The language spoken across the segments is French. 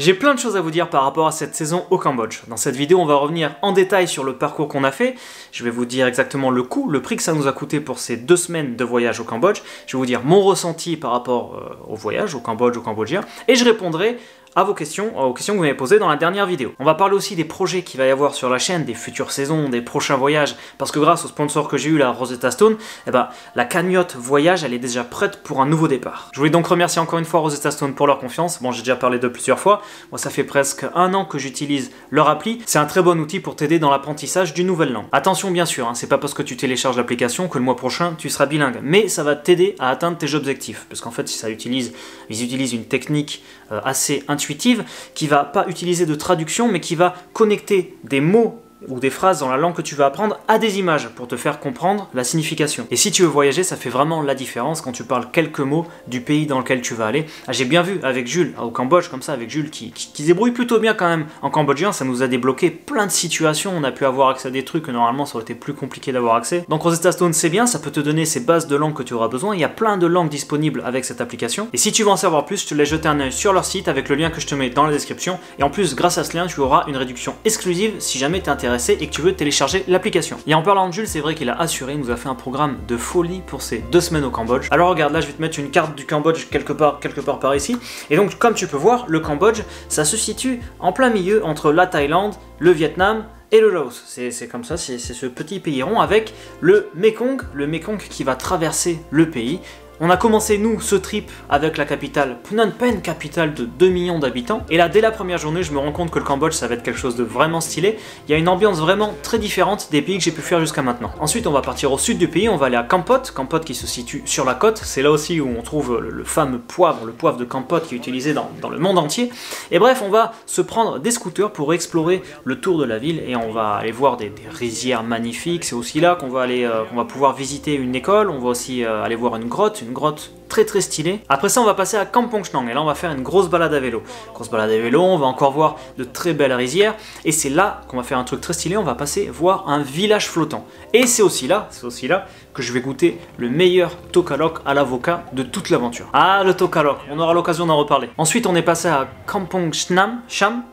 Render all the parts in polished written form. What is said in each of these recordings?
J'ai plein de choses à vous dire par rapport à cette saison au Cambodge. Dans cette vidéo, on va revenir en détail sur le parcours qu'on a fait. Je vais vous dire exactement le coût, le prix que ça nous a coûté pour ces 2 semaines de voyage au Cambodge. Je vais vous dire mon ressenti par rapport au voyage au Cambodge, aux Cambodgiens. Et je répondrai à vos questions, aux questions que vous m'avez posées dans la dernière vidéo. On va parler aussi des projets qu'il va y avoir sur la chaîne, des futures saisons, des prochains voyages, parce que grâce au sponsor que j'ai eu, la Rosetta Stone, la cagnotte voyage, elle est déjà prête pour un nouveau départ. Je voulais donc remercier encore une fois Rosetta Stone pour leur confiance. Bon, j'ai déjà parlé d'eux plusieurs fois. Moi, ça fait presque 1 an que j'utilise leur appli. C'est un très bon outil pour t'aider dans l'apprentissage d'une nouvelle langue. Attention, bien sûr, c'est pas parce que tu télécharges l'application que le mois prochain, tu seras bilingue. Mais ça va t'aider à atteindre tes objectifs. Parce qu'en fait, si ils utilisent une technique assez intuitive, qui va pas utiliser de traduction, mais qui va connecter des mots ou des phrases dans la langue que tu vas apprendre à des images pour te faire comprendre la signification. Et si tu veux voyager, ça fait vraiment la différence quand tu parles quelques mots du pays dans lequel tu vas aller. J'ai bien vu avec Jules, au Cambodge, comme ça, avec Jules, qui se débrouille plutôt bien quand même en cambodgien, ça nous a débloqué plein de situations, on a pu avoir accès à des trucs que normalement ça aurait été plus compliqué d'avoir accès. Donc Rosetta Stone, c'est bien, ça peut te donner ces bases de langue que tu auras besoin, il y a plein de langues disponibles avec cette application. Et si tu veux en savoir plus, je te laisse jeter un œil sur leur site avec le lien que je te mets dans la description. Et en plus, grâce à ce lien, tu auras une réduction exclusive si jamais tu es intéressé et que tu veux télécharger l'application. Et en parlant de Jules, c'est vrai qu'il a assuré, il nous a fait un programme de folie pour ces 2 semaines au Cambodge. Alors regarde, là je vais te mettre une carte du Cambodge quelque part par ici. Et donc comme tu peux voir, le Cambodge, ça se situe en plein milieu entre la Thaïlande, le Vietnam et le Laos. C'est comme ça, c'est ce petit pays rond avec le Mekong qui va traverser le pays. On a commencé, nous, ce trip avec la capitale Phnom Penh, capitale de 2 millions d'habitants. Et là, dès la première journée, je me rends compte que le Cambodge, ça va être quelque chose de vraiment stylé. Il y a une ambiance vraiment très différente des pays que j'ai pu faire jusqu'à maintenant. Ensuite, on va partir au sud du pays, on va aller à Kampot. Kampot qui se situe sur la côte. C'est là aussi où on trouve le fameux poivre, le poivre de Kampot qui est utilisé dans le monde entier. Et bref, on va se prendre des scooters pour explorer le tour de la ville et on va aller voir des rizières magnifiques. C'est aussi là qu'on va aller, qu'on va pouvoir visiter une école. On va aussi aller voir une grotte très très stylée. Après ça, on va passer à Kampong Chnang et là on va faire une grosse balade à vélo. On va encore voir de très belles rizières et c'est là qu'on va faire un truc très stylé, on va passer voir un village flottant. Et c'est aussi là que je vais goûter le meilleur tokalok à l'avocat de toute l'aventure. Ah, le tokalok, on aura l'occasion d'en reparler. Ensuite, on est passé à Kampong Cham.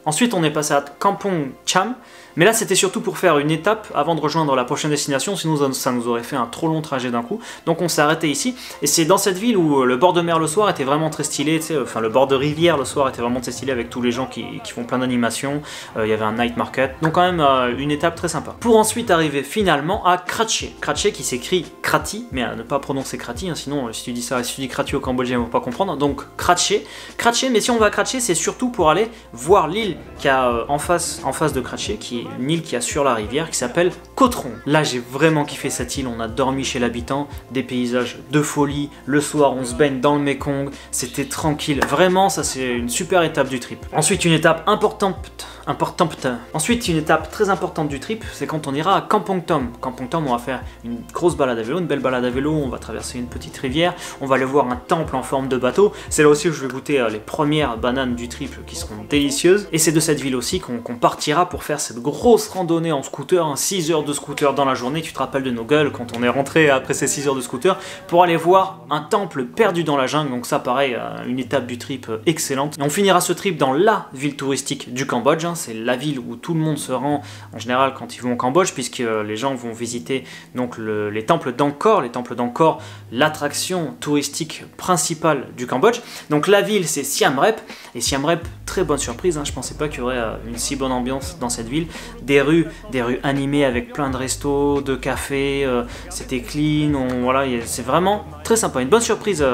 Ensuite, on est passé à Kampong Cham. Mais là, c'était surtout pour faire une étape avant de rejoindre la prochaine destination, sinon ça nous aurait fait un trop long trajet d'un coup. Donc on s'est arrêté ici, et c'est dans cette ville où le bord de mer le soir était vraiment très stylé, enfin le bord de rivière le soir était vraiment très stylé avec tous les gens qui font plein d'animations, il y avait un night market, donc quand même une étape très sympa. Pour ensuite arriver finalement à Kraché. Kraché qui s'écrit Krati, mais à ne pas prononcer Krati, hein, sinon si tu dis Krati au Cambodgien, ils ne vont pas comprendre. Donc Kraché, mais si on va à Kraché, c'est surtout pour aller voir l'île qui a en face de Kraché, qui est une île qui a sur la rivière qui s'appelle Koh Trong. Là j'ai vraiment kiffé cette île, on a dormi chez l'habitant, des paysages de folie, le soir on se baigne dans le Mekong, c'était tranquille, vraiment ça c'est une super étape du trip. Ensuite une étape Ensuite une étape très importante du trip, c'est quand on ira à Kampong Thom. Kampong Thom, on va faire une grosse balade à vélo, une belle balade à vélo, on va traverser une petite rivière, on va aller voir un temple en forme de bateau, c'est là aussi où je vais goûter les premières bananes du trip qui seront délicieuses, et c'est de cette ville aussi qu'on partira pour faire cette grosse randonnée en scooter, 6 heures de scooter dans la journée. Tu te rappelles de nos gueules quand on est rentré après ces 6 heures de scooter pour aller voir un temple perdu dans la jungle, donc ça pareil, une étape du trip excellente. Et on finira ce trip dans la ville touristique du Cambodge, hein. C'est la ville où tout le monde se rend en général quand ils vont au Cambodge, puisque les gens vont visiter donc les temples d'Angkor, l'attraction touristique principale du Cambodge. Donc la ville c'est Siem Reap, et Siem Reap, très bonne surprise, hein. Je pensais pas qu'il y aurait une si bonne ambiance dans cette ville. Des rues animées avec plein de restos, de cafés, c'était clean, voilà, c'est vraiment très sympa, une bonne surprise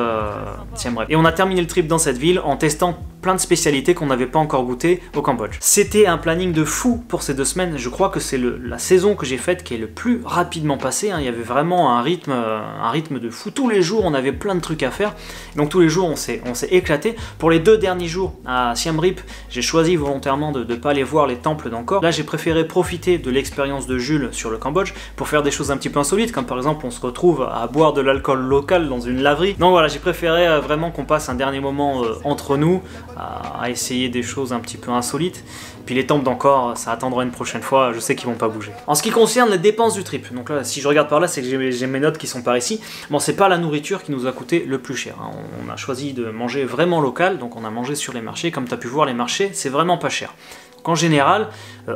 Siem Reap. Et on a terminé le trip dans cette ville en testant plein de spécialités qu'on n'avait pas encore goûtées au Cambodge. C'était un planning de fou pour ces 2 semaines, je crois que c'est la saison que j'ai faite qui est le plus rapidement passée, hein. Il y avait vraiment un rythme de fou, tous les jours on avait plein de trucs à faire, donc tous les jours on s'est éclaté. Pour les 2 derniers jours à Siem Reap, j'ai choisi volontairement de ne pas aller voir les temples d'Angkor. Là j'ai préféré profiter de l'expérience de Jules sur le Cambodge pour faire des choses un petit peu insolites, comme par exemple on se retrouve à boire de l'alcool local dans une laverie. Donc voilà, j'ai préféré vraiment qu'on passe un dernier moment entre nous, à essayer des choses un petit peu insolites. Puis les temples d'Angkor, ça attendra une prochaine fois, je sais qu'ils vont pas bouger. En ce qui concerne les dépenses du trip, donc là, si je regarde par là, c'est que j'ai mes notes qui sont par ici. Bon, c'est pas la nourriture qui nous a coûté le plus cher, hein. On a choisi de manger vraiment local, donc on a mangé sur les marchés. Comme tu as pu voir, les marchés, c'est vraiment pas cher. En général,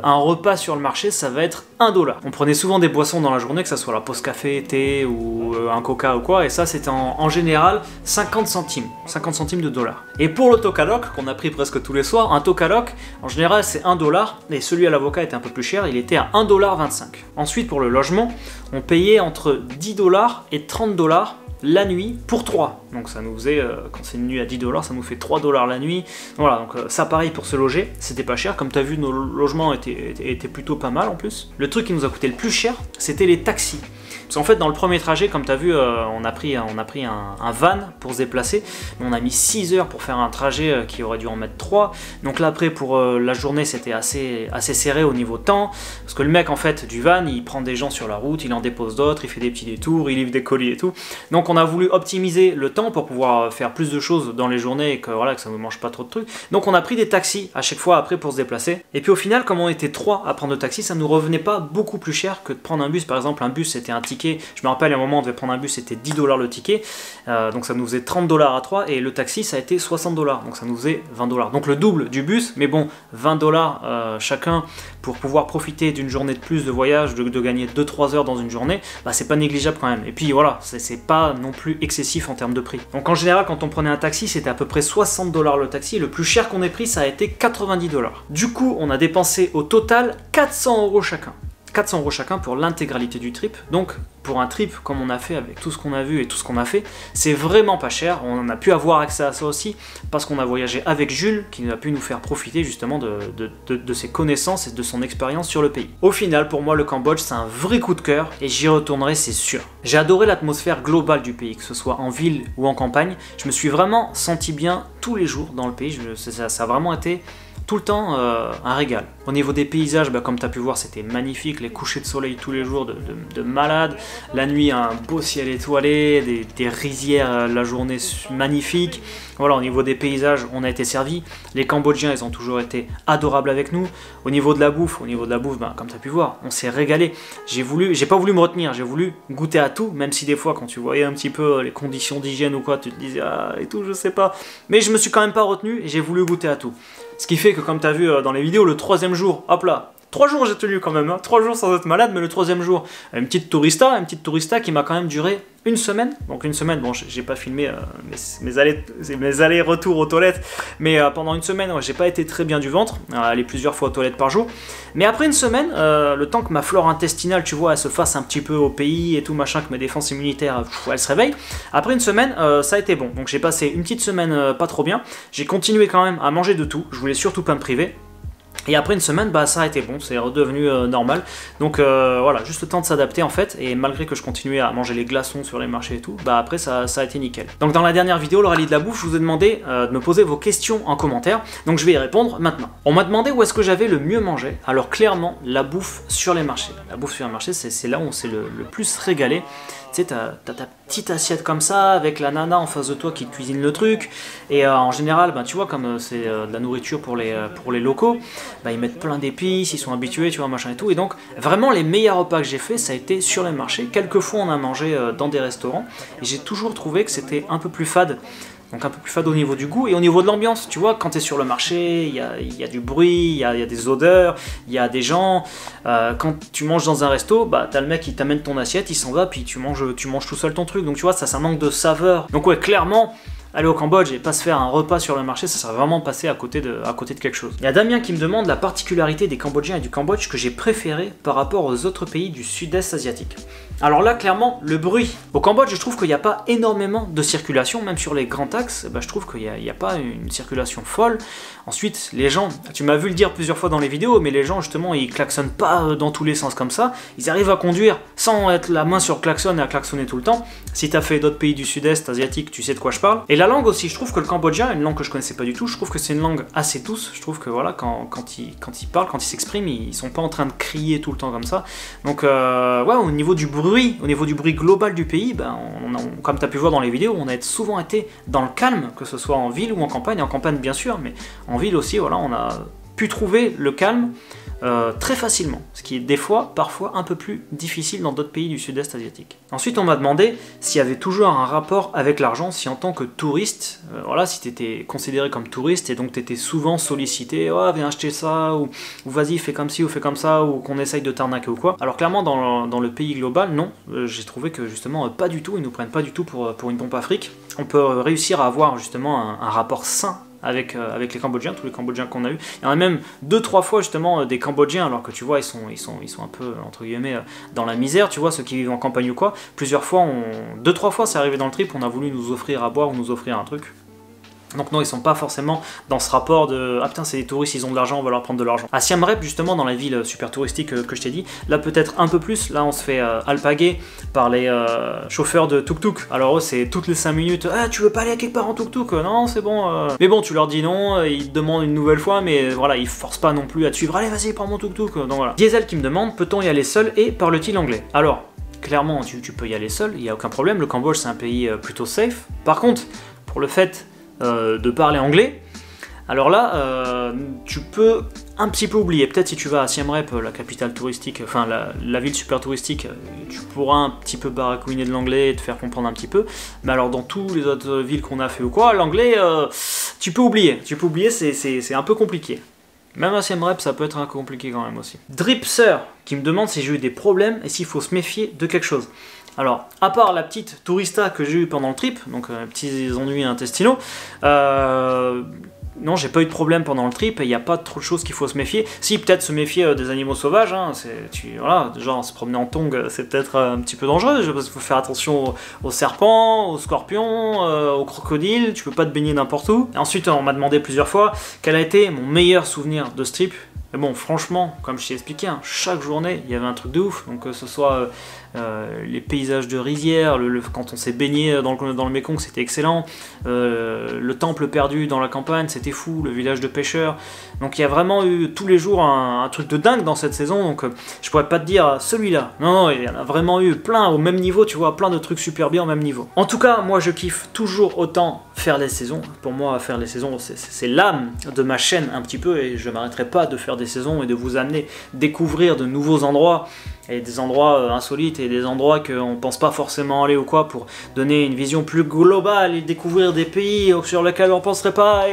un repas sur le marché, ça va être 1 $. On prenait souvent des boissons dans la journée, que ça soit la pause café, thé ou un coca ou quoi, et ça c'était en général 50 centimes de dollars. Et pour le tokalok, qu'on a pris presque tous les soirs, un tokalok, en général c'est 1 $, et celui à l'avocat était un peu plus cher, il était à 1,25 $. Ensuite pour le logement, on payait entre 10 $ et 30 $ la nuit pour 3. Donc ça nous faisait, quand c'est une nuit à 10 $, ça nous fait 3 $ la nuit. Voilà, donc ça pareil pour se loger, c'était pas cher. Comme tu as vu, nos logements étaient plutôt pas mal en plus. Le truc qui nous a coûté le plus cher, c'était les taxis. Parce qu'en fait, dans le premier trajet, comme tu as vu, on a pris un van pour se déplacer. On a mis 6 heures pour faire un trajet qui aurait dû en mettre 3. Donc là, après, pour la journée, c'était assez serré au niveau temps. Parce que le mec, en fait, du van, il prend des gens sur la route, il en dépose d'autres, il fait des petits détours, il livre des colis et tout. Donc on a voulu optimiser le temps pour pouvoir faire plus de choses dans les journées et que, voilà, que ça ne nous mange pas trop de trucs. Donc on a pris des taxis à chaque fois après pour se déplacer. Et puis au final, comme on était 3 à prendre le taxi, ça ne nous revenait pas beaucoup plus cher que de prendre un bus. Par exemple, un bus, c'était un ticket. Je me rappelle, à un moment, on devait prendre un bus, c'était 10 $ le ticket. Donc ça nous faisait 30 $ à 3. Et le taxi, ça a été 60 $. Donc ça nous faisait 20 $. Donc le double du bus. Mais bon, 20 $ chacun pour pouvoir profiter d'une journée de plus de voyage, de gagner 2-3 heures dans une journée, bah, c'est pas négligeable quand même. Et puis voilà, c'est pas non plus excessif en termes de prix. Donc en général, quand on prenait un taxi, c'était à peu près 60 $ le taxi. Le plus cher qu'on ait pris, ça a été 90 $. Du coup, on a dépensé au total 400 € chacun. 400 € chacun pour l'intégralité du trip. Donc pour un trip comme on a fait avec tout ce qu'on a vu et tout ce qu'on a fait, c'est vraiment pas cher. On a pu avoir accès à ça aussi parce qu'on a voyagé avec Jules qui a pu nous faire profiter justement de ses connaissances et de son expérience sur le pays. Au final, pour moi, le Cambodge, c'est un vrai coup de cœur et j'y retournerai, c'est sûr. J'ai adoré l'atmosphère globale du pays, que ce soit en ville ou en campagne. Je me suis vraiment senti bien tous les jours dans le pays. Ça a vraiment été tout le temps un régal. Au niveau des paysages, bah, comme tu as pu voir, c'était magnifique, les couchers de soleil tous les jours de malade, la nuit un beau ciel étoilé, des rizières la journée magnifique. Voilà, au niveau des paysages, on a été servi. Les Cambodgiens, ils ont toujours été adorables avec nous. Au niveau de la bouffe, bah, comme tu as pu voir, on s'est régalé. J'ai pas voulu me retenir, j'ai voulu goûter à tout, même si des fois, quand tu voyais un petit peu les conditions d'hygiène ou quoi, tu te disais ah et tout, je sais pas. Mais je me suis quand même pas retenu et j'ai voulu goûter à tout. Ce qui fait que, comme tu as vu dans les vidéos, le 3e jour, hop là, 3 jours j'ai tenu quand même, hein, 3 jours sans être malade, mais le 3e jour, une petite tourista qui m'a quand même duré une semaine. Donc une semaine, bon, j'ai pas filmé mes allers-retours aux toilettes, mais pendant une semaine, ouais, j'ai pas été très bien du ventre, aller plusieurs fois aux toilettes par jour. Mais après une semaine, le temps que ma flore intestinale, tu vois, elle se fasse un petit peu au pays et tout machin, que mes défenses immunitaires, elles se réveillent. Après une semaine, ça a été bon. Donc j'ai passé une petite semaine pas trop bien. J'ai continué quand même à manger de tout. Je voulais surtout pas me priver. Et après une semaine, bah, ça a été bon, c'est redevenu normal. Donc voilà, juste le temps de s'adapter en fait. Et malgré que je continuais à manger les glaçons sur les marchés et tout, bah après ça a été nickel. Donc dans la dernière vidéo, le rallye de la bouffe, je vous ai demandé de me poser vos questions en commentaire. Donc je vais y répondre maintenant. On m'a demandé où est-ce que j'avais le mieux mangé. Alors clairement, la bouffe sur les marchés. La bouffe sur les marchés, c'est là où on s'est le plus régalé. Tu sais, t'as ta petite assiette comme ça, avec la nana en face de toi qui te cuisine le truc. Et en général, bah, tu vois, comme c'est de la nourriture pour les locaux, bah, ils mettent plein d'épices, ils sont habitués, tu vois, machin et tout. Et donc, vraiment, les meilleurs repas que j'ai fait, ça a été sur les marchés. Quelquefois, on a mangé dans des restaurants. Et j'ai toujours trouvé que c'était un peu plus fade. Donc un peu plus fade au niveau du goût et au niveau de l'ambiance. Tu vois, quand tu es sur le marché, il y a du bruit, il y a des odeurs, il y a des gens. Quand tu manges dans un resto, bah, t'as le mec qui t'amène ton assiette, il s'en va, puis tu manges tout seul ton truc. Donc tu vois, ça manque de saveur. Donc ouais, clairement, aller au Cambodge et pas se faire un repas sur le marché, ça serait vraiment passer à côté de quelque chose. Il y a Damien qui me demande la particularité des Cambodgiens et du Cambodge que j'ai préféré par rapport aux autres pays du sud-est asiatique. Alors là, clairement, le bruit. Au Cambodge, je trouve qu'il n'y a pas énormément de circulation, même sur les grands axes, bah, je trouve qu'il n'y a pas une circulation folle. Ensuite, les gens, tu m'as vu le dire plusieurs fois dans les vidéos, mais les gens, justement, ils klaxonnent pas dans tous les sens comme ça. Ils arrivent à conduire sans être la main sur le klaxon et à klaxonner tout le temps. Si tu as fait d'autres pays du sud-est asiatique, tu sais de quoi je parle. Et la langue aussi, je trouve que le cambodgien, une langue que je connaissais pas du tout, je trouve que c'est une langue assez douce. Je trouve que voilà, quand ils parlent, quand ils s'expriment, ils sont pas en train de crier tout le temps comme ça. Donc, ouais, au niveau du bruit, bruit, au niveau du bruit global du pays, ben, comme tu as pu voir dans les vidéos, on a souvent été dans le calme, que ce soit en ville ou en campagne. En campagne bien sûr, mais en ville aussi, voilà, on a pu trouver le calme très facilement, ce qui est des fois, parfois, un peu plus difficile dans d'autres pays du sud-est asiatique. Ensuite, on m'a demandé s'il y avait toujours un rapport avec l'argent, si en tant que touriste, voilà, si tu étais considéré comme touriste et donc tu étais souvent sollicité, oh, viens acheter ça, ou vas-y, fais comme ci ou fais comme ça, ou qu'on essaye de t'arnaquer ou quoi. Alors clairement, dans le pays global, non, j'ai trouvé que justement, pas du tout, ils nous prennent pas du tout pour une pompe à fric. On peut réussir à avoir justement un rapport sain avec les Cambodgiens, tous les Cambodgiens qu'on a eu. Il y en a même 2-3 fois justement des Cambodgiens, alors que tu vois, ils sont un peu, entre guillemets, dans la misère, tu vois, ceux qui vivent en campagne ou quoi. Plusieurs fois, 2-3 fois, c'est arrivé dans le trip, on a voulu nous offrir à boire ou nous offrir un truc. Donc non, ils sont pas forcément dans ce rapport de « Ah putain, c'est des touristes, ils ont de l'argent, on va leur prendre de l'argent ». À Siem Reap, justement, dans la ville super touristique que je t'ai dit, là peut-être un peu plus, là on se fait alpaguer par les chauffeurs de tuk-tuk. Alors eux, c'est toutes les 5 minutes « Ah, tu veux pas aller quelque part en tuk-tuk ? Non, c'est bon. » Mais bon, tu leur dis non, ils te demandent une nouvelle fois, mais voilà, ils forcent pas non plus à te suivre « Allez, vas-y, prends mon tuk-tuk ». Donc voilà. Diesel qui me demande « Peut-on y aller seul et parle-t-il anglais ?» Alors, clairement, tu peux y aller seul, il n'y a aucun problème, le Cambodge c'est un pays plutôt safe. Par contre, pour le fait de parler anglais, alors là, tu peux un petit peu oublier. Peut-être si tu vas à Siem Reap, la capitale touristique, enfin la ville super touristique, tu pourras un petit peu baragouiner de l'anglais et te faire comprendre un petit peu. Mais alors dans toutes les autres villes qu'on a fait ou quoi, l'anglais, tu peux oublier. Tu peux oublier, c'est un peu compliqué. Même à Siem Reap, ça peut être un peu compliqué quand même aussi. Dripser qui me demande si j'ai eu des problèmes et s'il faut se méfier de quelque chose. Alors, à part la petite tourista que j'ai eue pendant le trip, donc petits ennuis intestinaux, non, j'ai pas eu de problème pendant le trip et il n'y a pas trop de choses qu'il faut se méfier. Si, peut-être se méfier des animaux sauvages, hein, voilà, genre se promener en tongs, c'est peut-être un petit peu dangereux, parce qu'il faut faire attention aux serpents, aux scorpions, aux crocodiles, tu peux pas te baigner n'importe où. Et ensuite, on m'a demandé plusieurs fois quel a été mon meilleur souvenir de ce trip. Mais bon, franchement, comme je t'ai expliqué, hein, chaque journée, il y avait un truc de ouf. Donc que ce soit les paysages de rizière, quand on s'est baigné dans le Mekong, c'était excellent. Le temple perdu dans la campagne, c'était fou. Le village de pêcheurs. Donc il y a vraiment eu tous les jours un truc de dingue dans cette saison. Donc je pourrais pas te dire celui-là. Non, il y en a vraiment eu plein au même niveau, tu vois, plein de trucs super bien au même niveau. En tout cas, moi je kiffe toujours autant faire les saisons. Pour moi, faire les saisons, c'est l'âme de ma chaîne un petit peu, et je m'arrêterai pas de faire des saisons et de vous amener découvrir de nouveaux endroits, et des endroits insolites et des endroits qu'on pense pas forcément aller ou quoi, pour donner une vision plus globale et découvrir des pays sur lesquels on penserait pas.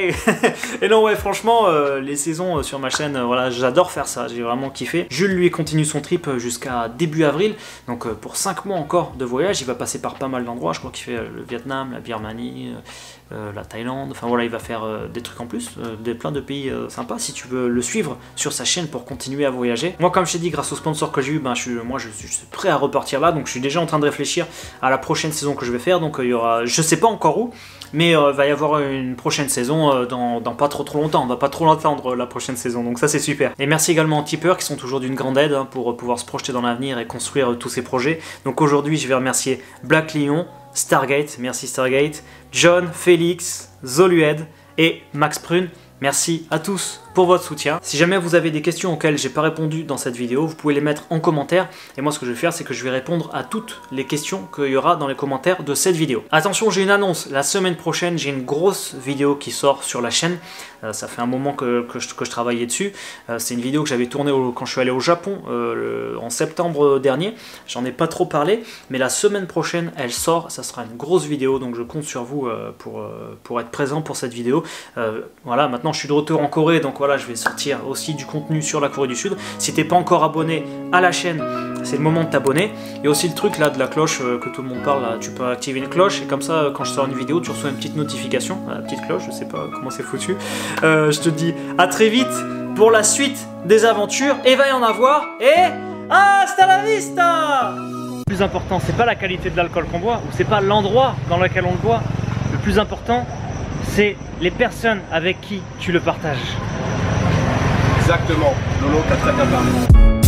Et non, ouais, franchement, les saisons sur ma chaîne, voilà, j'adore faire ça, j'ai vraiment kiffé. Jules, lui, continue son trip jusqu'à début avril, donc pour 5 mois encore de voyage, il va passer par pas mal d'endroits. Je crois qu'il fait le Vietnam, la Birmanie, la Thaïlande, enfin voilà, il va faire des trucs en plus, plein de pays sympas. Si tu veux le suivre sur sa chaîne pour continuer à voyager. Moi, comme je t'ai dit, grâce au sponsor que j'ai eu, ben, je suis prêt à repartir là, donc je suis déjà en train de réfléchir à la prochaine saison que je vais faire. Donc il y aura, je sais pas encore où, mais il va y avoir une prochaine saison dans pas trop longtemps. On va pas trop l'attendre, la prochaine saison, donc ça c'est super. Et merci également aux tipeurs qui sont toujours d'une grande aide, hein, pour pouvoir se projeter dans l'avenir et construire tous ces projets. Donc aujourd'hui, je vais remercier Black Lion, Stargate, merci Stargate, John, Félix, Zolued et Max Prune. Merci à tous pour votre soutien. Si jamais vous avez des questions auxquelles j'ai pas répondu dans cette vidéo, vous pouvez les mettre en commentaire. Et moi, ce que je vais faire, c'est que je vais répondre à toutes les questions qu'il y aura dans les commentaires de cette vidéo. Attention, j'ai une annonce. La semaine prochaine, j'ai une grosse vidéo qui sort sur la chaîne. Ça fait un moment que je travaillais dessus. C'est une vidéo que j'avais tournée quand je suis allé au Japon en septembre dernier. J'en ai pas trop parlé, mais la semaine prochaine, elle sort. Ça sera une grosse vidéo, donc je compte sur vous pour être présent pour cette vidéo. Voilà, maintenant je suis de retour en Corée, donc voilà, je vais sortir aussi du contenu sur la Corée du Sud. Si t'es pas encore abonné à la chaîne, c'est le moment de t'abonner. Il y a aussi le truc là de la cloche que tout le monde parle, là. Tu peux activer une cloche et comme ça, quand je sors une vidéo, tu reçois une petite notification. La petite cloche, je sais pas comment c'est foutu. Je te dis à très vite pour la suite des aventures, et va y en avoir, et hasta la vista! Le plus important, c'est pas la qualité de l'alcool qu'on boit, ou c'est pas l'endroit dans lequel on le boit. Le plus important, c'est les personnes avec qui tu le partages. Exactement, Lolo, t'as très bien parlé.